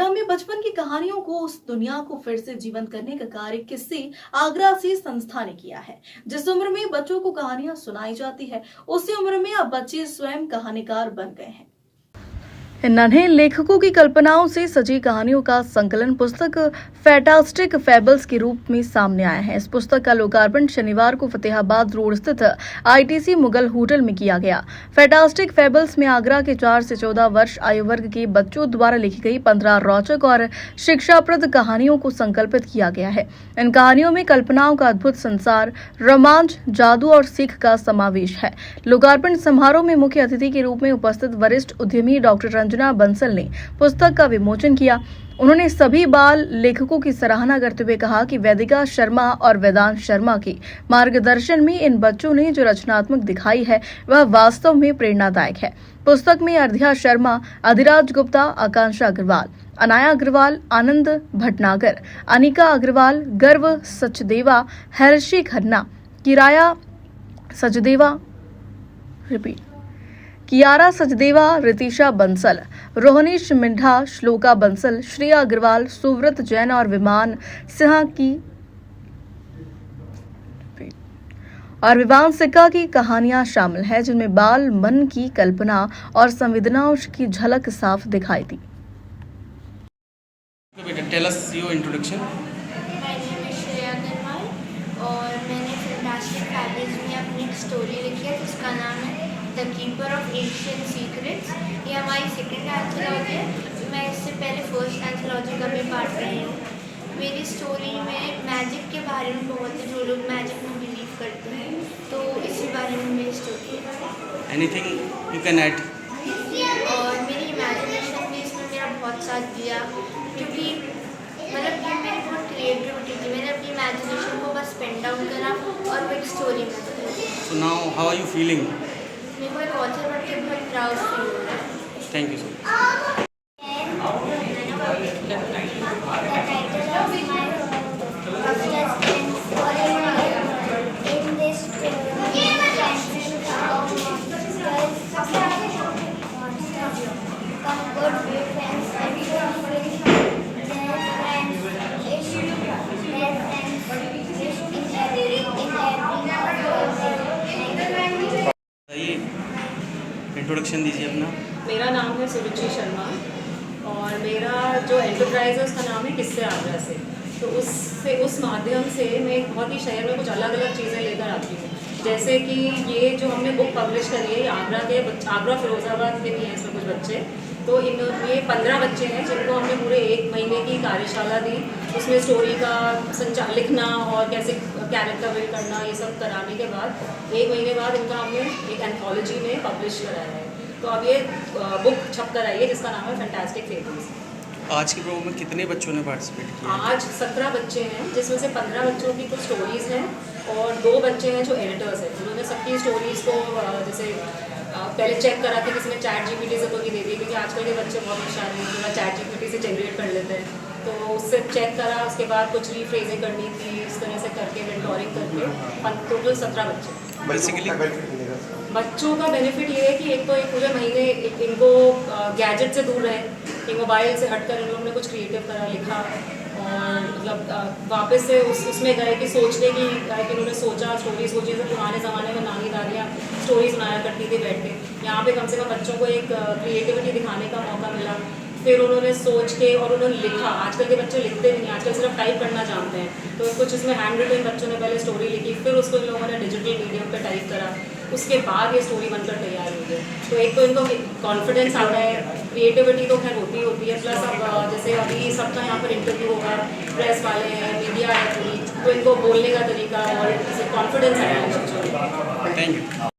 आगरा में बचपन की कहानियों को उस दुनिया को फिर से जीवंत करने का कार्य किसी आगरा से संस्था ने किया है। जिस उम्र में बच्चों को कहानियां सुनाई जाती है, उसी उम्र में अब बच्चे स्वयं कहानीकार बन गए हैं। इन नन्हे लेखकों की कल्पनाओं से सजी कहानियों का संकलन पुस्तक फैंटास्टिक फेबल्स के रूप में सामने आया है। इस पुस्तक का लोकार्पण शनिवार को फतेहाबाद रोड स्थित आईटीसी मुगल होटल में किया गया। फैंटास्टिक फेबल्स में आगरा के 4 से 14 वर्ष आयु वर्ग के बच्चों द्वारा लिखी गई 15 रोचक और शिक्षाप्रद कहानियों को संकल्पित किया गया है। इन कहानियों में कल्पनाओं का अद्भुत संसार, रोमांच, जादू और सीख का समावेश है। लोकार्पण समारोह में मुख्य अतिथि के रूप में उपस्थित वरिष्ठ उद्यमी डॉक्टर रंजना बंसल ने पुस्तक का विमोचन किया। उन्होंने सभी बाल लेखकों की सराहना करते हुए कहा कि वेदिका शर्मा और वेदांत शर्मा के मार्गदर्शन में इन बच्चों ने जो रचनात्मक दिखाई है वह वास्तव में प्रेरणादायक है। पुस्तक में अर्ध्या शर्मा, अधिराज गुप्ता, आकांक्षा अग्रवाल, अनाया अग्रवाल, आनंद भटनागर, अनिका अग्रवाल, गर्व सचदेवा, हर्षी खन्ना, कियारा सचदेवा, रितिशा बंसल, रोहनीश मिंढा, श्लोका बंसल, श्रेया अग्रवाल, सुव्रत जैन और विमान सिक्का की कहानियां शामिल है, जिनमें बाल मन की कल्पना और संवेदनाओं की झलक साफ दिखाई दी। Tell us your introduction. My name is Shreya Agarwal और मैंने फैंटास्टिक फेबल्स में अपनी एक स्टोरी लिखी है जिसका नाम है the keeper of Asian secrets. ये हमारी सेकंड एंथोलॉजी है। मैं इससे पहले फर्स्ट एंथोलॉजी का भी पार्ट रही हूँ। मेरी स्टोरी में मैजिक के बारे में बहुत है, जो लोग मैजिक में बिलीव करते हैं, तो इसी बारे में मेरी स्टोरी है। Anything you can add? और मेरी इमेजिनेशन भी इसमें मेरा बहुत साथ दिया, क्योंकि मतलब ये मेरी बहुत क्रिएटिविटी थी। मैंने अपनी इमेजिनेशन को बस पेन डाउन करा और वो एक स्टोरी में बदल। So now how are you feeling? मेरे को एक ऑथर बन के बहुत प्राउड फील हो रहा है। Thank you so much. Introduction दीजिए अपना। मेरा नाम है सुरुचि शर्मा और मेरा जो एंटरप्राइज है उसका नाम है किस्से आगरा से। तो उस माध्यम से मैं बहुत ही शहर में कुछ अलग अलग चीज़ें लेकर आती हूँ। जैसे कि ये जो हमने बुक पब्लिश करी है, आगरा फिरोजाबाद के भी हैं इसमें कुछ बच्चे। तो ये 15 बच्चे हैं जिनको हमने पूरे 1 महीने की कार्यशाला दी। उसमें स्टोरी का लिखना और कैसे कैरेक्टर बिल्ड करना, ये सब कराने के बाद 1 महीने बाद इनका हमने एक एंथोलॉजी में पब्लिश कराया है। तो अब ये बुक छप कर आई है जिसका नाम है फैंटास्टिक फेबल्स। आज के प्रोग्राम में कितने बच्चों ने पार्टिसिपेट किया? आज 17 बच्चे हैं, जिसमें से 15 बच्चों की कुछ स्टोरीज़ हैं और 2 बच्चे हैं जो एडिटर्स हैं। उन्होंने सबकी स्टोरीज़ को जैसे पहले चेक करा कि किसी ने चैट जीपीटी से तो नहीं दे दी, क्योंकि आजकल के बच्चे बहुत होशियार हैं, पूरा चैट जीपीटी से जनरेट कर लेते हैं। तो उससे चेक करा, उसके बाद कुछ रीफ्रेजिंग करनी थी, इस तरह से करके मेंटोरिंग करके टोटल 17 बच्चे। बेसिकली बच्चों का बेनिफिट ये है कि एक तो एक पूरे महीने इनको गैजेट से दूर रहे, एक मोबाइल से हटकर इन लोगों ने कुछ क्रिएटिव करा, लिखा और मतलब वापस से उसमें गए कि सोचने की इन्होंने सोचा, स्टोरी सोची। जैसे पुराने ज़माने में नानी दादियाँ स्टोरी सुनाया करती थी बैठ के, यहाँ पे कम से कम बच्चों को एक क्रिएटिविटी दिखाने का मौका मिला। फिर उन्होंने सोच के और उन्होंने लिखा। आजकल के बच्चे लिखते भी नहीं, आजकल सिर्फ टाइप करना जानते हैं। तो कुछ इसमें हैंड रिटन बच्चों ने पहले स्टोरी लिखी, फिर उसको इन लोगों ने डिजिटल मीडियम पे टाइप करा, उसके बाद ये स्टोरी बनकर तैयार हुई है। तो एक तो इनको कॉन्फिडेंस आता है, क्रिएटिविटी तो खैर होती है, प्लस अब जैसे अभी सबका यहाँ पर इंटरव्यू होगा, प्रेस वाले हैं, मीडिया है पूरी, तो इनको बोलने का तरीका और कॉन्फिडेंस आया है बच्चों में। Thank you.